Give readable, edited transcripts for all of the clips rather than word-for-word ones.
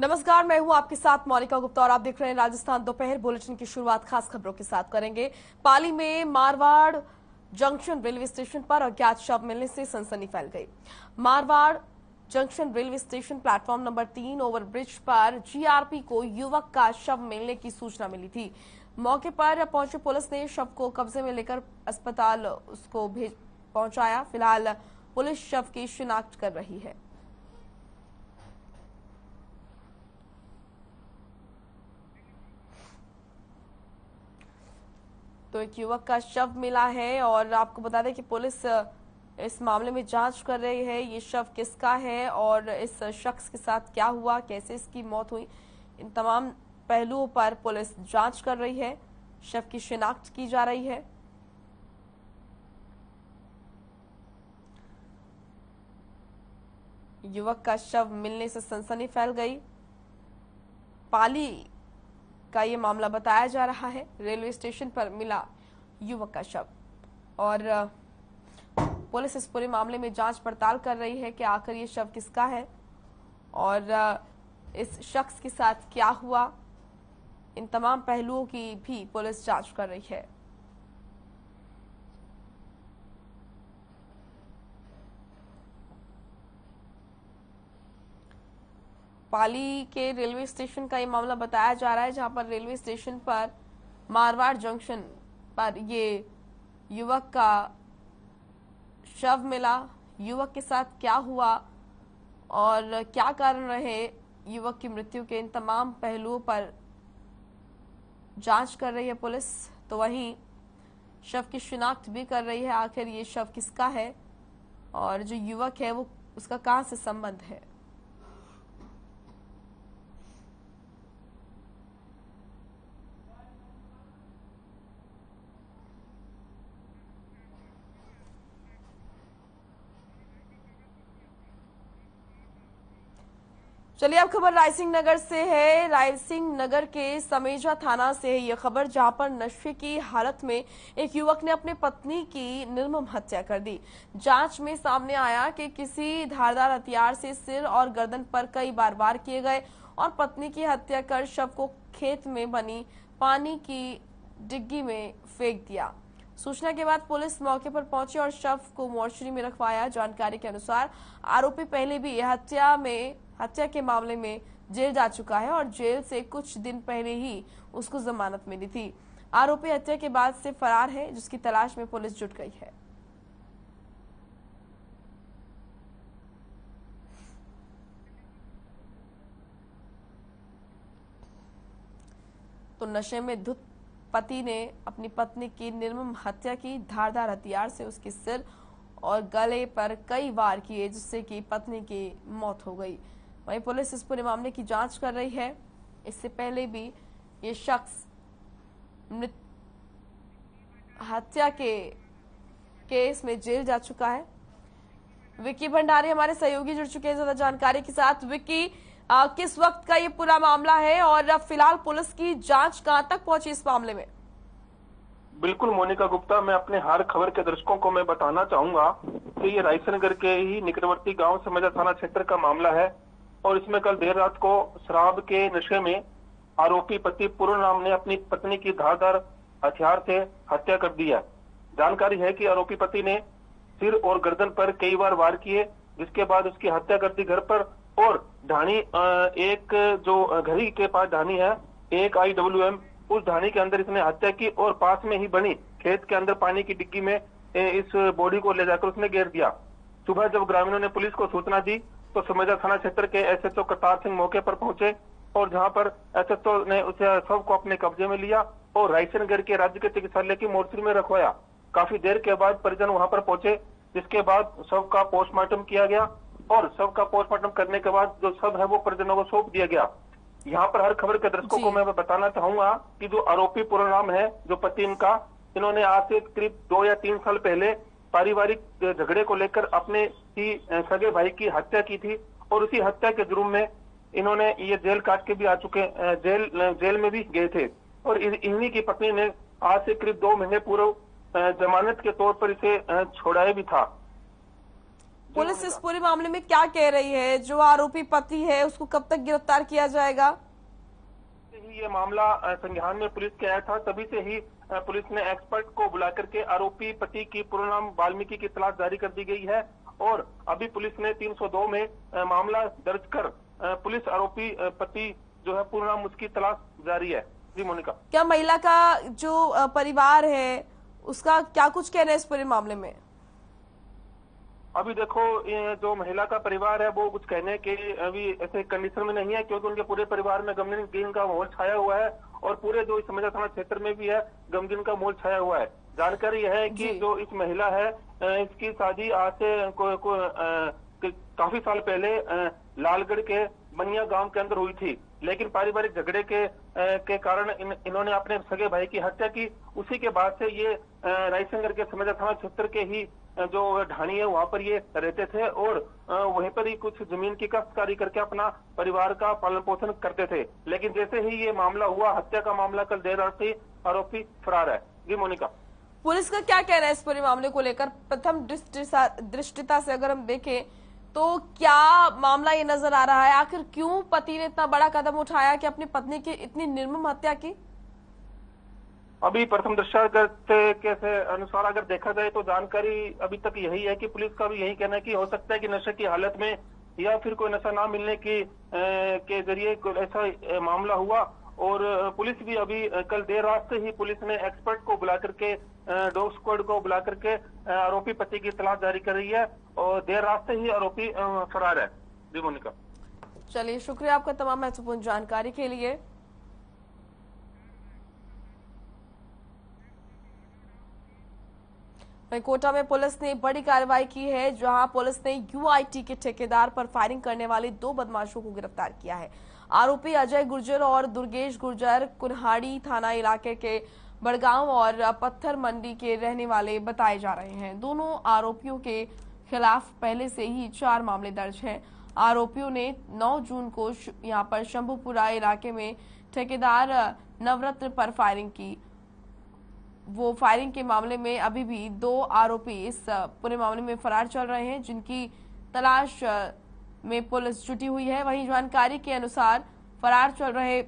नमस्कार, मैं हूं आपके साथ मौलिका गुप्ता और आप देख रहे हैं राजस्थान दोपहर बुलेटिन की शुरुआत खास खबरों के साथ करेंगे। पाली में मारवाड़ जंक्शन रेलवे स्टेशन पर अज्ञात शव मिलने से सनसनी फैल गई। Marwar junction railway station platform number 3 overbridge पर जीआरपी को युवक का शव मिलने की सूचना मिली थी। मौके पर पहुंची पुलिस ने शव को कब्जे में लेकर अस्पताल उसको पहुंचाया। फिलहाल पुलिस शव की शिनाख्त कर रही है। तो एक युवक का शव मिला है और आपको बता दें कि पुलिस इस मामले में जांच कर रही है। ये शव किसका है और इस शख्स के साथ क्या हुआ, कैसे इसकी मौत हुई, इन तमाम पहलुओं पर पुलिस जांच कर रही है। शव की शिनाख्त की जा रही है। युवक का शव मिलने से सनसनी फैल गई। पाली का ये मामला बताया जा रहा है। रेलवे स्टेशन पर मिला युवक का शव और पुलिस इस पूरे मामले में जांच पड़ताल कर रही है कि आखिर ये शव किसका है और इस शख्स के साथ क्या हुआ। इन तमाम पहलुओं की भी पुलिस जांच कर रही है। पाली के रेलवे स्टेशन का ये मामला बताया जा रहा है, जहां पर रेलवे स्टेशन पर मारवाड़ जंक्शन पर ये युवक का शव मिला। युवक के साथ क्या हुआ और क्या कारण रहे युवक की मृत्यु के, इन तमाम पहलुओं पर जांच कर रही है पुलिस। तो वहीं शव की शिनाख्त भी कर रही है, आखिर ये शव किसका है और जो युवक है वो उसका कहां से संबंध है। चलिए अब खबर रायसिंह नगर से है। रायसिंह नगर के समेजा थाना से है यह खबर, जहां पर नशे की हालत में एक युवक ने अपनी पत्नी की निर्मम हत्या कर दी। जांच में सामने आया कि किसी धारदार हथियार से सिर और गर्दन पर कई बार वार किए गए और पत्नी की हत्या कर शव को खेत में बनी पानी की डिग्गी में फेंक दिया। सूचना के बाद पुलिस मौके पर पहुंची और शव को मोर्चरी में रखवाया। जानकारी के अनुसार आरोपी पहले भी हत्या के मामले में जेल जा चुका है और जेल से कुछ दिन पहले ही उसको जमानत मिली थी। आरोपी हत्या के बाद से फरार है, जिसकी तलाश में पुलिस जुट गई है। तो नशे में धुत पति ने अपनी पत्नी की निर्मम हत्या की। धारदार हथियार से उसके सिर और गले पर कई वार किए, जिससे कि पत्नी की मौत हो गई। वहीं पुलिस इस पूरे मामले की जांच कर रही है। इससे पहले भी ये शख्स हत्या के केस में जेल जा चुका है। विक्की भंडारी हमारे सहयोगी जुड़ चुके हैं ज्यादा जानकारी के साथ। विक्की, किस वक्त का ये पूरा मामला है और फिलहाल पुलिस की जांच कहां तक पहुंची इस मामले में? बिल्कुल मोनिका गुप्ता, मैं अपने हर खबर के दर्शकों को मैं बताना चाहूंगा कि ये रायसिंह नगर के ही निकटवर्ती गांव समेजा थाना क्षेत्र का मामला है और इसमें कल देर रात को शराब के नशे में आरोपी पति पूर्ण नाम ने अपनी पत्नी की धारदार हथियार से हत्या कर दी है। जानकारी है कि आरोपी पति ने सिर और गर्दन पर कई बार वार किए, जिसके बाद उसकी हत्या कर दी घर पर। और ढाणी, एक जो घड़ी के पास ढाणी है, एक IWM, उस ढाणी के अंदर इसने हत्या की और पास में ही बनी खेत के अंदर पानी की डिग्गी में इस बॉडी को ले जाकर उसने घेर दिया। सुबह जब ग्रामीणों ने पुलिस को सूचना दी तो समेजा थाना क्षेत्र के SHO करतार सिंह मौके पर पहुंचे और जहां पर SHO ने उसे शव को अपने कब्जे में लिया और रायसिंह नगर के राज्य के चिकित्सालय की मोर्चरी में रखवाया। काफी देर के बाद परिजन वहां पर पहुंचे, जिसके बाद शव का पोस्टमार्टम किया गया और शव का पोस्टमार्टम करने के बाद जो शव है वो परिजनों को सौंप दिया गया। यहाँ पर हर खबर के दर्शकों को मैं बताना चाहूंगा कि जो आरोपी पूरा नाम है, जो पति इनका, इन्होंने आज से करीब 2 या 3 साल पहले पारिवारिक झगड़े को लेकर अपने ही सगे भाई की हत्या की थी और उसी हत्या के जुर्म में इन्होंने ये जेल काट के भी आ चुके, जेल में भी गए थे और इन्हीं की पत्नी ने आज से करीब 2 महीने पूर्व जमानत के तौर पर इसे छोड़ाया भी था। जी पुलिस इस मोनिका। पूरे मामले में क्या कह रही है? जो आरोपी पति है उसको कब तक गिरफ्तार किया जाएगा? से ही ये मामला संज्ञान में पुलिस के आया था, तभी से ही पुलिस ने एक्सपर्ट को बुला करके आरोपी पति की पूरा नाम वाल्मीकि की तलाश जारी कर दी गई है। और अभी पुलिस ने 302 में मामला दर्ज कर पुलिस आरोपी पति जो है पूरा नाम उसकी तलाश जारी है। जी मोनिका। क्या महिला का जो परिवार है उसका क्या कुछ कहना है इस पूरे मामले में? अभी देखो, ये जो महिला का परिवार है वो कुछ कहने के अभी ऐसे कंडीशन में नहीं है, क्योंकि उनके पूरे परिवार में गमगीन का माहौल छाया हुआ है और पूरे जो इस समझा थाना क्षेत्र में भी है गमगीन का माहौल छाया हुआ है। जानकारी यह है कि जी। जो इस महिला है इसकी शादी आज से काफी साल पहले लालगढ़ के बनिया गांव के अंदर हुई थी, लेकिन पारिवारिक झगड़े के कारण इन्होंने अपने सगे भाई की हत्या की। उसी के बाद से ये रायसंगर के समझा थाना क्षेत्र के ही जो ढाणी है वहां पर ये रहते थे और वहीं पर ही कुछ जमीन की काश्तकारी करके अपना परिवार का पालन पोषण करते थे। लेकिन जैसे ही ये मामला हुआ, हत्या का मामला, कल देर रात से आरोपी फरार है। जी मोनिका। पुलिस का क्या कहना है इस पूरे मामले को लेकर? प्रथम दृष्टिता से अगर हम देखें तो क्या मामला ये नजर आ रहा है? आखिर क्यों पति ने इतना बड़ा कदम उठाया कि अपनी पत्नी की इतनी निर्मम हत्या की? अभी प्रथम दृष्टया के से अनुसार अगर देखा जाए तो जानकारी अभी तक यही है कि पुलिस का भी यही कहना है कि हो सकता है कि नशे की हालत में या फिर कोई नशा ना मिलने की के जरिए कोई ऐसा मामला हुआ। और पुलिस भी अभी कल देर रात से ही पुलिस ने एक्सपर्ट को बुला करके डॉग स्क्वाड को बुला करके आरोपी पति की तलाश जारी कर रही है और देर रात से ही आरोपी फरार है। जी मोनिका। चलिए, शुक्रिया आपका तमाम महत्वपूर्ण जानकारी के लिए। वहीं कोटा में पुलिस ने बड़ी कार्रवाई की है, जहां पुलिस ने यूआईटी के ठेकेदार पर फायरिंग करने वाले 2 बदमाशों को गिरफ्तार किया है। आरोपी अजय गुर्जर और दुर्गेश गुर्जर कुन्हाड़ी थाना इलाके के बड़गांव और पत्थर मंडी के रहने वाले बताए जा रहे हैं। दोनों आरोपियों के खिलाफ पहले से ही 4 मामले दर्ज हैं। आरोपियों ने 9 जून को यहां पर शंभुपुरा इलाके में ठेकेदार नवरत्न पर फायरिंग की। वो फायरिंग के मामले में अभी भी 2 आरोपी इस पूरे मामले में फरार चल रहे हैं, जिनकी तलाश में पुलिस जुटी हुई है। वहीं जानकारी के अनुसार फरार चल रहे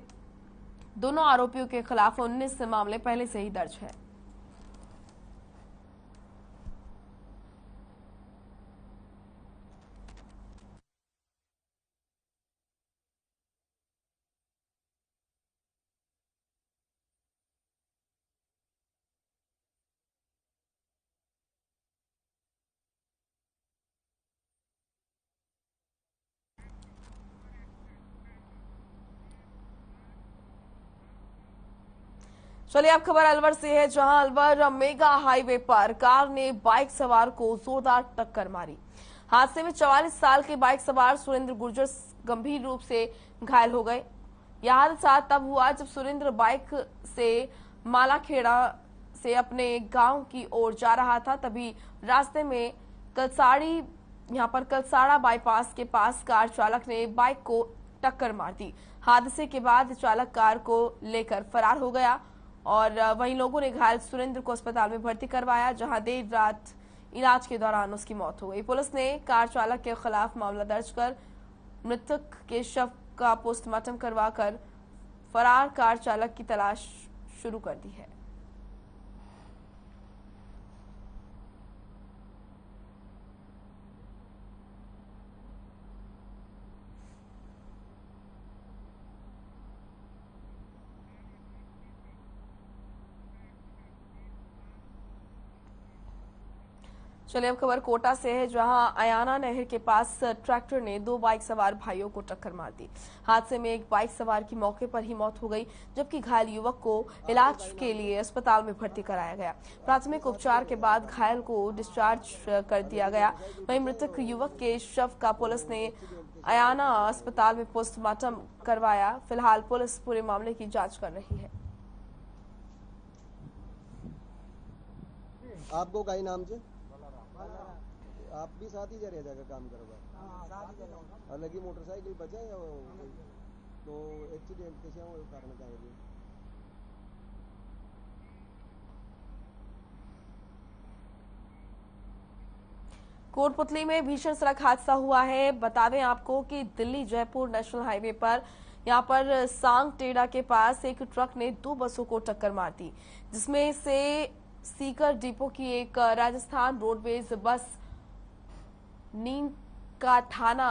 दोनों आरोपियों के खिलाफ 19 मामले पहले से ही दर्ज है। चलिए, अब खबर अलवर से है, जहां अलवर मेगा हाईवे पर कार ने बाइक सवार को जोरदार टक्कर मारी। हादसे में 44 साल के बाइक सवार सुरेंद्र गुर्जर गंभीर रूप से घायल हो गए। यह हादसा तब हुआ जब सुरेंद्र बाइक से मालाखेड़ा से अपने गांव की ओर जा रहा था। तभी रास्ते में कलसाड़ा बाईपास के पास कार चालक ने बाइक को टक्कर मार दी। हादसे के बाद चालक कार को लेकर फरार हो गया और वहीं लोगों ने घायल सुरेंद्र को अस्पताल में भर्ती करवाया, जहां देर रात इलाज के दौरान उसकी मौत हो गई। पुलिस ने कार चालक के खिलाफ मामला दर्ज कर मृतक के शव का पोस्टमार्टम करवाकर फरार कार चालक की तलाश शुरू कर दी है। चलिए, अब खबर कोटा से है, जहां अयाना नहर के पास ट्रैक्टर ने 2 बाइक सवार भाइयों को टक्कर मार दी। हादसे में एक बाइक सवार की मौके पर ही मौत हो गई, जबकि घायल युवक को इलाज के लिए अस्पताल में भर्ती कराया गया। प्राथमिक उपचार के बाद घायल को डिस्चार्ज कर दिया गया। वहीं मृतक युवक के शव का पुलिस ने अयाना अस्पताल में पोस्टमार्टम करवाया। फिलहाल पुलिस पूरे मामले की जाँच कर रही है। आपको कई नाम से आप भी साथ ही जा रहे जगह काम करवा अलग ही मोटरसाइकिल बचा या तो एक्सीडेंट कैसे हो कारण क्या है? कोटपुतली में भीषण सड़क हादसा हुआ है। बता दें आपको कि दिल्ली जयपुर नेशनल हाईवे पर यहां पर सांग टेड़ा के पास एक ट्रक ने दो बसों को टक्कर मार दी, जिसमें से सीकर डिपो की एक राजस्थान रोडवेज बस नीम का थाना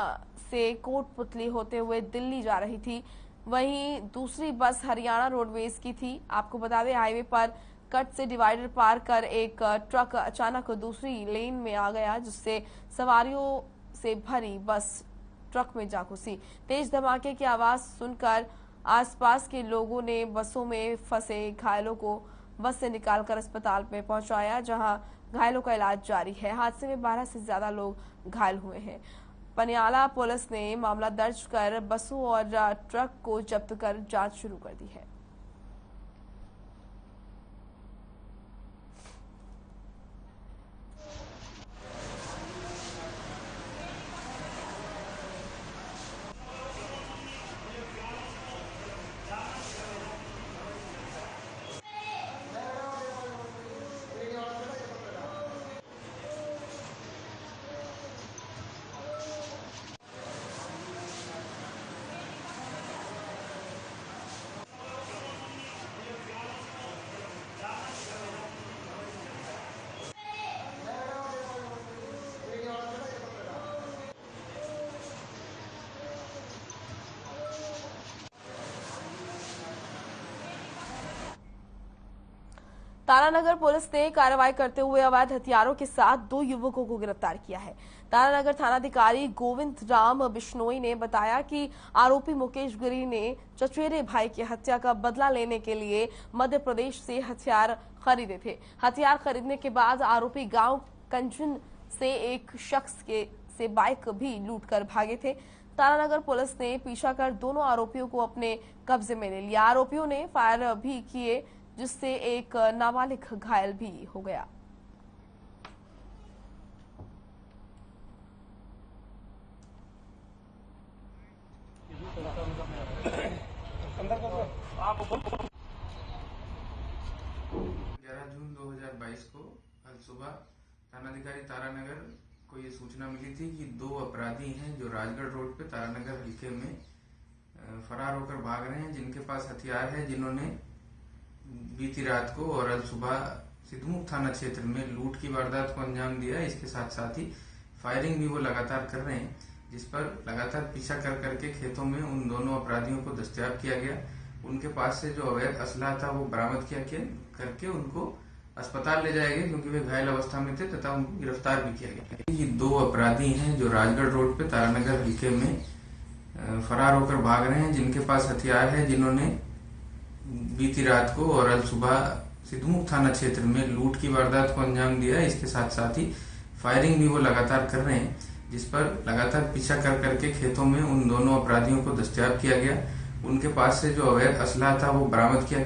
से कोटपुतली होते हुए दिल्ली जा रही थी। वहीं दूसरी बस हरियाणा रोडवेज की थी। आपको बता दें हाईवे पर कट से डिवाइडर पार कर एक ट्रक अचानक दूसरी लेन में आ गया, जिससे सवारियों से भरी बस ट्रक में जा घुसी। तेज धमाके की आवाज सुनकर आसपास के लोगों ने बसों में फंसे घायलों को बस से निकालकर अस्पताल में पहुंचाया, जहां घायलों का इलाज जारी है। हादसे में 12 से ज्यादा लोग घायल हुए हैं। पनियाला पुलिस ने मामला दर्ज कर बसों और ट्रक को जब्त कर जांच शुरू कर दी है। तारानगर पुलिस ने कार्रवाई करते हुए अवैध हथियारों के साथ दो युवकों को गिरफ्तार किया है। तारानगर थानाधिकारी गोविंद राम बिश्नोई ने बताया कि आरोपी मुकेश गिरी ने चचेरे भाई की हत्या का बदला लेने के लिए मध्य प्रदेश से हथियार खरीदे थे। हथियार खरीदने के बाद आरोपी गांव कंचन से एक शख्स से बाइक भी लूट कर भागे थे। तारानगर पुलिस ने पीछा कर दोनों आरोपियों को अपने कब्जे में ले लिया। आरोपियों ने फायर भी किए, जिससे एक नाबालिग घायल भी हो गया। जून 2022 को कल सुबह थानाधिकारी तारानगर को ये सूचना मिली थी कि दो अपराधी हैं जो राजगढ़ रोड पे तारानगर हल्के में फरार होकर भाग रहे हैं, जिनके पास हथियार है, जिन्होंने बीती रात को और आज सुबह सिद्धमुख थाना क्षेत्र में लूट की वारदात को अंजाम दिया। इसके साथ साथ ही फायरिंग भी वो लगातार कर रहे हैं, जिस पर लगातार पीछा कर करके खेतों में उन दोनों अपराधियों को दस्तयाब किया गया। उनके पास से जो अवैध असला था वो बरामद किया करके उनको अस्पताल ले जाए गए, क्योंकि वे घायल अवस्था में थे, तथा उनको गिरफ्तार भी किया गया। ये दो अपराधी हैं जो राजगढ़ रोड पे तारानगर हल्के में फरार होकर भाग रहे हैं, जिनके पास हथियार है, जिन्होंने बीती रात को और आज सुबह सिद्धमुख थाना क्षेत्र में लूट की वारदात को अंजाम दिया। इसके साथ साथ ही फायरिंग भी वो लगातार कर रहे हैं, जिस पर लगातार पीछा कर करके खेतों में उन दोनों अपराधियों को दस्तयाब किया गया। उनके पास से जो अवैध असला था वो बरामद किया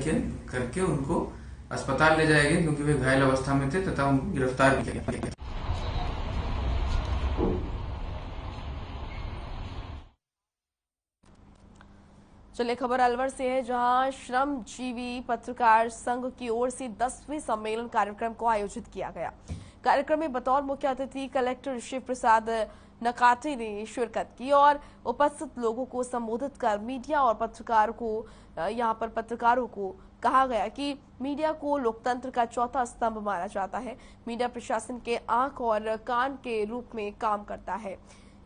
करके उनको अस्पताल ले जाए गए, क्योंकि वे घायल अवस्था में थे, तथा उनको गिरफ्तार भी किया गया। चलिए खबर अलवर से है, जहां श्रमजीवी पत्रकार संघ की ओर से 10वें सम्मेलन कार्यक्रम को आयोजित किया गया। कार्यक्रम में बतौर मुख्य अतिथि कलेक्टर शिव प्रसाद नकाटे ने शिरकत की और उपस्थित लोगों को संबोधित कर मीडिया और पत्रकारों को यहां पर पत्रकारों को कहा गया कि मीडिया को लोकतंत्र का चौथा स्तंभ माना जाता है। मीडिया प्रशासन के आंख और कान के रूप में काम करता है,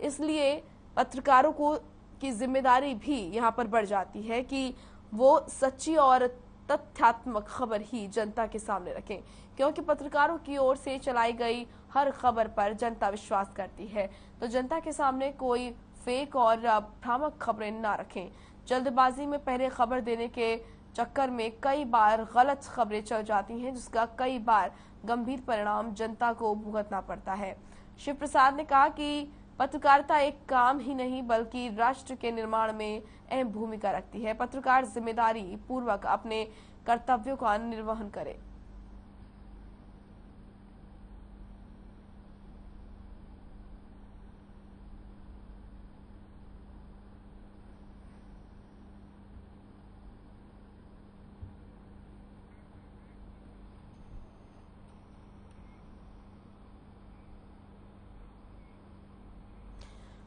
इसलिए पत्रकारों को की जिम्मेदारी भी यहाँ पर बढ़ जाती है कि वो सच्ची और तथ्यात्मक खबर ही जनता के सामने रखें, क्योंकि पत्रकारों की ओर से चलाई गई हर खबर पर जनता विश्वास करती है। तो जनता के सामने कोई फेक और भ्रामक खबरें ना रखें। जल्दबाजी में पहले खबर देने के चक्कर में कई बार गलत खबरें चल जाती हैं, जिसका कई बार गंभीर परिणाम जनता को भुगतना पड़ता है। शिव प्रसाद ने कहा कि पत्रकारिता एक काम ही नहीं बल्कि राष्ट्र के निर्माण में अहम भूमिका रखती है। पत्रकार जिम्मेदारी पूर्वक अपने कर्तव्यों का निर्वहन करे।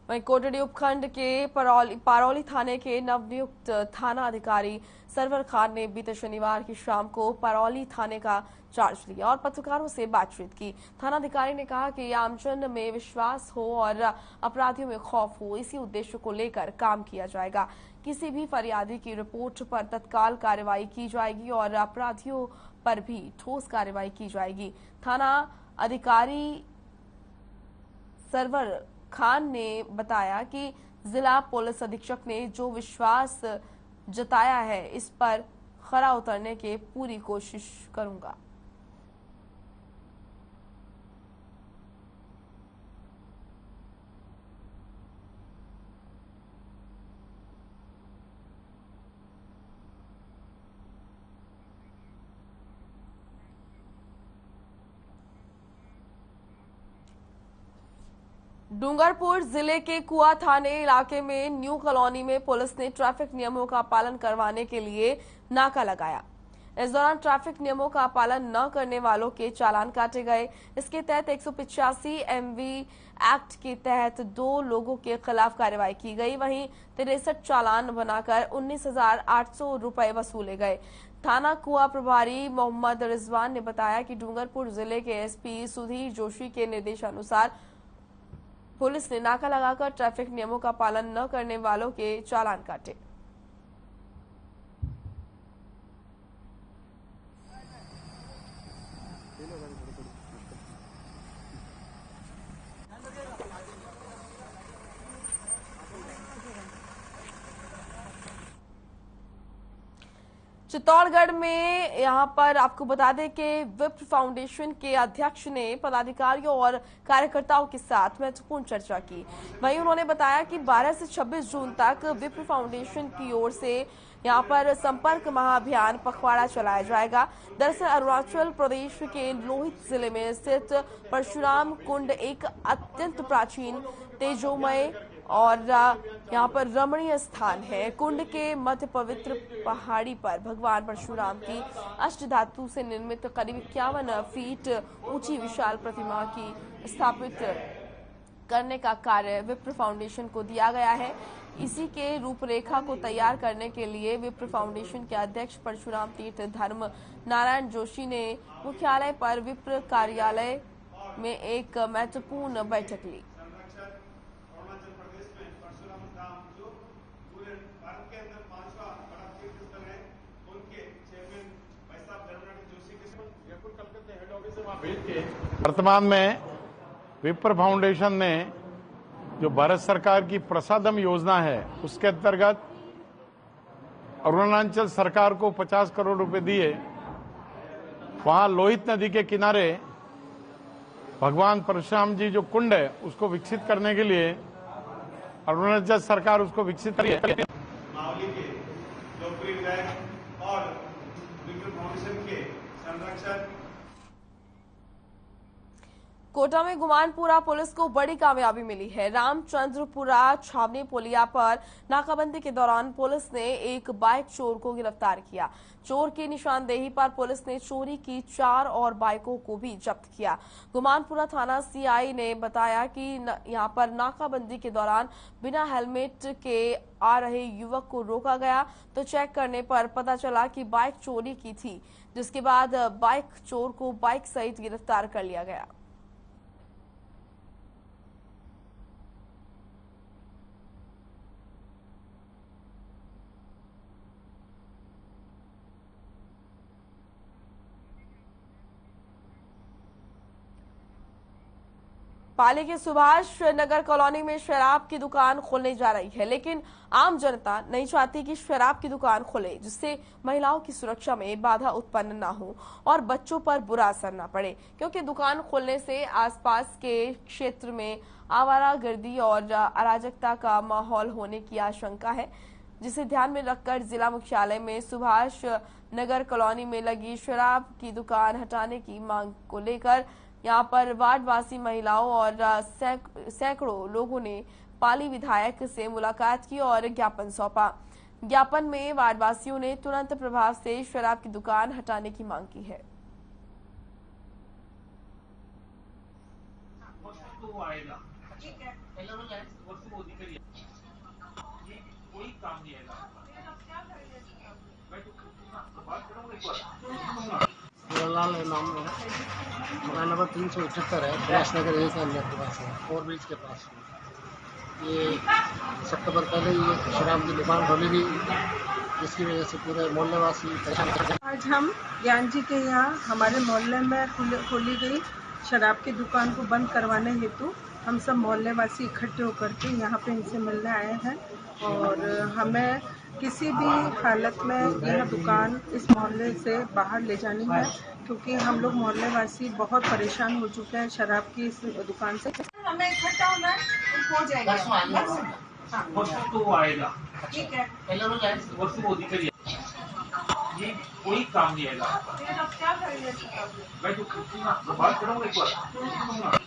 वहीं कोटड़ी उपखंड के पारौली थाने के नवनियुक्त थाना अधिकारी सरवर खान ने बीते शनिवार की शाम को पारौली थाने का चार्ज लिया और पत्रकारों से बातचीत की। थानाधिकारी ने कहा कि आमजन में विश्वास हो और अपराधियों में खौफ हो, इसी उद्देश्य को लेकर काम किया जाएगा। किसी भी फरियादी की रिपोर्ट पर तत्काल कार्रवाई की जाएगी और अपराधियों पर भी ठोस कार्रवाई की जाएगी। थाना अधिकारी सरवर खान ने बताया कि जिला पुलिस अधीक्षक ने जो विश्वास जताया है, इस पर खरा उतरने की पूरी कोशिश करूंगा। डूंगरपुर जिले के कुआ थाने इलाके में न्यू कॉलोनी में पुलिस ने ट्रैफिक नियमों का पालन करवाने के लिए नाका लगाया। इस दौरान ट्रैफिक नियमों का पालन न करने वालों के चालान काटे गए। इसके तहत 185 MV एक्ट के तहत 2 लोगों के खिलाफ कार्रवाई की गई। वहीं 63 चालान बनाकर 19,800 रुपए वसूले गए। थाना कुआ प्रभारी मोहम्मद रिजवान ने बताया कि डूंगरपुर जिले के SP सुधीर जोशी के निर्देशानुसार पुलिस ने नाका लगाकर ट्रैफिक नियमों का पालन न करने वालों के चालान काटे। चित्तौड़गढ़ में यहां पर आपको बता दें कि विप्र फाउंडेशन के अध्यक्ष ने पदाधिकारियों और कार्यकर्ताओं के साथ महत्वपूर्ण चर्चा की। वहीं उन्होंने बताया कि 12 से 26 जून तक विप्र फाउंडेशन की ओर से यहां पर संपर्क महाअभियान पखवाड़ा चलाया जाएगा। दरअसल अरुणाचल प्रदेश के लोहित जिले में स्थित परशुराम कुंड एक अत्यंत प्राचीन, तेजोमय और यहाँ पर रमणीय स्थान है। कुंड के मध्य पवित्र पहाड़ी पर भगवान परशुराम की अष्टधातु से निर्मित करीब 51 फीट ऊंची विशाल प्रतिमा की स्थापित करने का कार्य विप्र फाउंडेशन को दिया गया है। इसी के रूपरेखा को तैयार करने के लिए विप्र फाउंडेशन के अध्यक्ष परशुराम तीर्थ धर्म नारायण जोशी ने मुख्यालय पर विप्र कार्यालय में एक महत्वपूर्ण बैठक ली। वर्तमान में विप्र फाउंडेशन ने जो भारत सरकार की प्रसादम योजना है उसके अंतर्गत अरुणाचल सरकार को 50 करोड़ रुपए दिए। वहां लोहित नदी के किनारे भगवान परशुराम जी जो कुंड है उसको विकसित करने के लिए अरुणाचल सरकार उसको विकसित करी है। मावली के लोकप्रिय विधायक और विप्र फाउंडेशन के संरक्षक कोटा में गुमानपुरा पुलिस को बड़ी कामयाबी मिली है। रामचंद्रपुरा छावनी पुलिया पर नाकाबंदी के दौरान पुलिस ने एक बाइक चोर को गिरफ्तार किया। चोर की निशानदेही पर पुलिस ने चोरी की 4 और बाइकों को भी जब्त किया। गुमानपुरा थाना CI ने बताया कि यहां पर नाकाबंदी के दौरान बिना हेलमेट के आ रहे युवक को रोका गया तो चेक करने पर पता चला कि बाइक चोरी की थी, जिसके बाद बाइक चोर को बाइक सहित गिरफ्तार कर लिया गया। पाली के सुभाष नगर कॉलोनी में शराब की दुकान खोलने जा रही है, लेकिन आम जनता नहीं चाहती कि शराब की दुकान खुले, जिससे महिलाओं की सुरक्षा में बाधा उत्पन्न न हो और बच्चों पर बुरा असर न पड़े, क्योंकि दुकान खोलने से आसपास के क्षेत्र में आवारागर्दी और अराजकता का माहौल होने की आशंका है, जिसे ध्यान में रखकर जिला मुख्यालय में सुभाष नगर कॉलोनी में लगी शराब की दुकान हटाने की मांग को लेकर यहां पर वार्डवासी महिलाओं और सैकड़ों लोगों ने पाली विधायक से मुलाकात की और ज्ञापन सौंपा। ज्ञापन में वार्डवासियों ने तुरंत प्रभाव से शराब की दुकान हटाने की मांग की है। आएगा लाल नाम मेरा, मकान नंबर 378 है, प्रयास नगर यही का के पास है, ओवर ब्रिज के पास। ये सितंबर पहले ये शराब की दुकान खोली गई, जिसकी वजह से पूरे मोहल्ले वासी परेशान। आज हम ज्ञान जी के यहाँ हमारे मोहल्ले में खोली गई शराब की दुकान को बंद करवाने हेतु हम सब मोहल्ले वासी इकट्ठे होकर के यहाँ पे इनसे मिलने आए हैं और हमें किसी भी हालत में यह दुकान इस मोहल्ले से बाहर ले जानी है, क्योंकि हम लोग मोहल्ले वासी बहुत परेशान हो चुके हैं शराब की इस दुकान से। हमें इकट्ठा होना हो जाएगा, तो आएगा, ठीक है। ये कोई काम नहीं आएगा। क्या करेंगे? मैं तो बात करूँगा एक बार।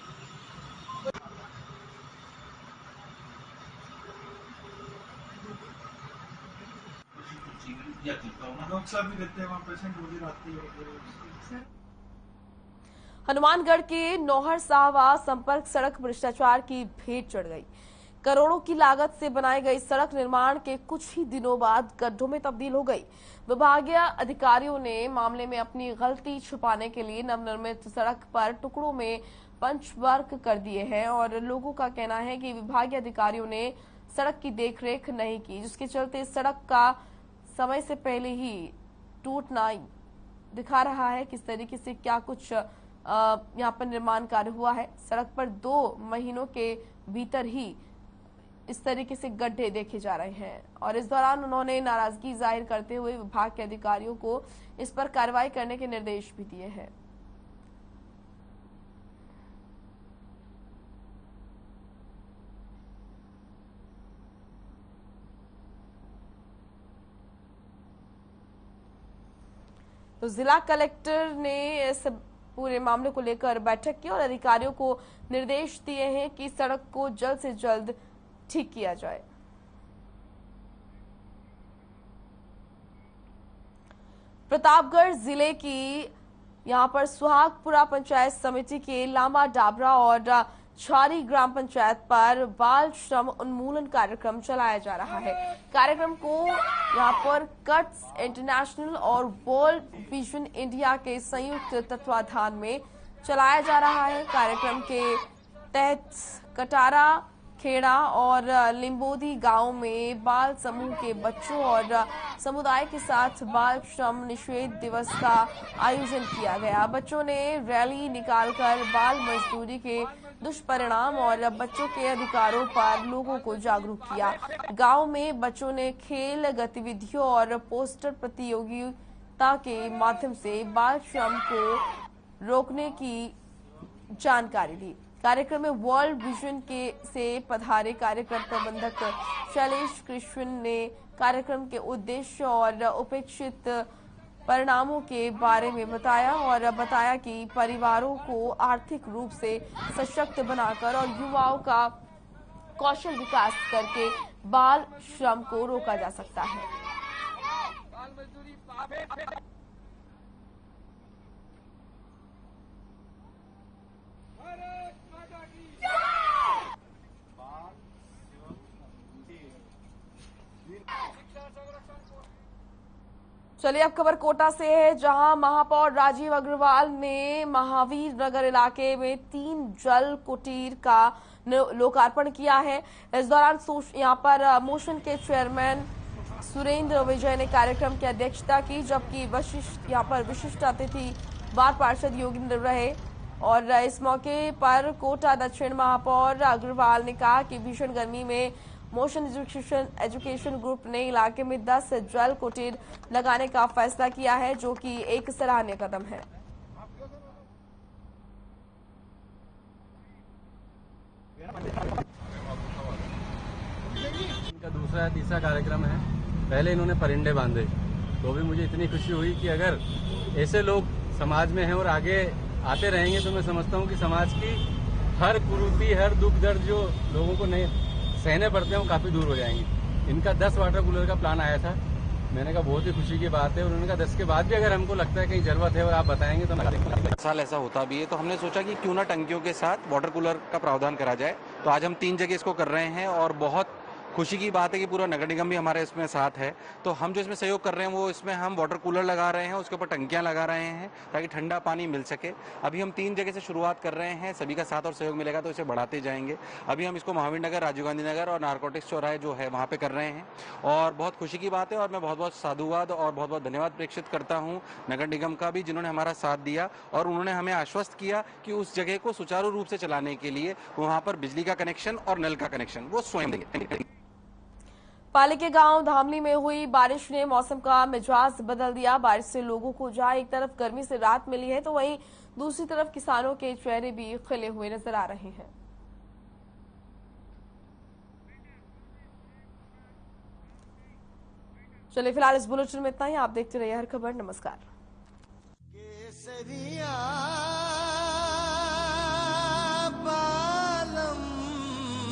भी देते हैं, वहाँ पेशेंट रोजी आती है। हनुमानगढ़ के नौहर साहवा संपर्क सड़क भ्रष्टाचार की भेंट चढ़ गई। करोड़ों की लागत से बनाई गई सड़क निर्माण के कुछ ही दिनों बाद गड्ढों में तब्दील हो गई। विभागीय अधिकारियों ने मामले में अपनी गलती छुपाने के लिए नवनिर्मित सड़क पर टुकड़ों में पंच वर्क कर दिए हैं और लोगों का कहना है कि विभागीय अधिकारियों ने सड़क की देखरेख नहीं की, जिसके चलते सड़क का समय से पहले ही टूटना दिखा रहा है किस तरीके से क्या कुछ यहाँ पर निर्माण कार्य हुआ है। सड़क पर 2 महीनों के भीतर ही इस तरीके से गड्ढे देखे जा रहे हैं और इस दौरान उन्होंने नाराजगी जाहिर करते हुए विभाग के अधिकारियों को इस पर कार्रवाई करने के निर्देश भी दिए हैं। तो जिला कलेक्टर ने इस पूरे मामले को लेकर बैठक की और अधिकारियों को निर्देश दिए हैं कि सड़क को जल्द से जल्द ठीक किया जाए। प्रतापगढ़ जिले की यहां पर सुहागपुरा पंचायत समिति के लांबा डाबरा और छारी ग्राम पंचायत पर बाल श्रम उन्मूलन कार्यक्रम चलाया जा रहा है। कार्यक्रम को यहां पर कट्स इंटरनेशनल और वर्ल्ड विजन इंडिया के संयुक्त तत्वाधान में चलाया जा रहा है। कार्यक्रम के तहत कटारा, खेड़ा और लिंबोदी गांव में बाल समूह के बच्चों और समुदाय के साथ बाल श्रम निषेध दिवस का आयोजन किया गया। बच्चों ने रैली निकालकर बाल मजदूरी के दुष्परिणाम और बच्चों के अधिकारों पर लोगों को जागरूक किया। गांव में बच्चों ने खेल गतिविधियों और पोस्टर प्रतियोगिता के माध्यम से बाल श्रम को रोकने की जानकारी दी। कार्यक्रम में वर्ल्ड विजन से पधारे कार्यक्रम प्रबंधक शैलेश कृष्ण ने कार्यक्रम के उद्देश्य और अपेक्षित परिणामों के बारे में बताया कि परिवारों को आर्थिक रूप से सशक्त बनाकर और युवाओं का कौशल विकास करके बाल श्रम को रोका जा सकता है। चलिए अब खबर कोटा से है, जहां महापौर राजीव अग्रवाल ने महावीर नगर इलाके में 3 जल कुटीर का लोकार्पण किया है। इस दौरान यहां पर मोशन के चेयरमैन सुरेंद्र विजय ने कार्यक्रम की अध्यक्षता की, जबकि विशिष्ट अतिथि बार पार्षद योगेंद्र रहे। और इस मौके पर कोटा दक्षिण महापौर अग्रवाल ने कहा कि भीषण गर्मी में मोशन एजुकेशन ग्रुप ने इलाके में 10 जल कुटीर लगाने का फैसला किया है, जो कि एक सराहनीय कदम है। इनका दूसरा या तीसरा कार्यक्रम है। पहले इन्होंने परिंदे बांधे, तो भी मुझे इतनी खुशी हुई कि अगर ऐसे लोग समाज में हैं और आगे आते रहेंगे तो मैं समझता हूं कि समाज की हर कुरीति, हर दुख दर्द जो लोगों को नहीं सहने पड़ते हैं वो काफी दूर हो जाएंगे। इनका 10 वाटर कूलर का प्लान आया था, मैंने कहा बहुत ही खुशी की बात है। और उन्होंने कहा 10 के बाद भी अगर हमको लगता है कहीं जरूरत है और आप बताएंगे तो हम लगा देंगे। साल ऐसा होता भी है तो हमने सोचा कि क्यों ना टंकियों के साथ वाटर कूलर का प्रावधान करा जाए तो आज हम 3 जगह इसको कर रहे हैं और बहुत खुशी की बात है कि पूरा नगर निगम भी हमारे इसमें साथ है। तो हम जो इसमें सहयोग कर रहे हैं वो इसमें हम वाटर कूलर लगा रहे हैं, उसके ऊपर टंकियां लगा रहे हैं ताकि ठंडा पानी मिल सके। अभी हम 3 जगह से शुरुआत कर रहे हैं, सभी का साथ और सहयोग मिलेगा तो इसे बढ़ाते जाएंगे। अभी हम इसको महावीर नगर, राजीव गांधी नगर और नारकोटिक्स चौराहे जो है वहाँ पे कर रहे हैं और बहुत खुशी की बात है। और मैं बहुत बहुत साधुवाद और बहुत बहुत धन्यवाद प्रेषित करता हूँ नगर निगम का भी, जिन्होंने हमारा साथ दिया और उन्होंने हमें आश्वस्त किया कि उस जगह को सुचारू रूप से चलाने के लिए वहाँ पर बिजली का कनेक्शन और नल का कनेक्शन वो स्वयं देंगे। पाली के गांव धामली में हुई बारिश ने मौसम का मिजाज बदल दिया। बारिश से लोगों को जहां एक तरफ गर्मी से राहत मिली है तो वहीं दूसरी तरफ किसानों के चेहरे भी खिले हुए नजर आ रहे हैं। चलिए फिलहाल इस बुलेटिन में इतना ही। आप देखते रहिए हर खबर। नमस्कार।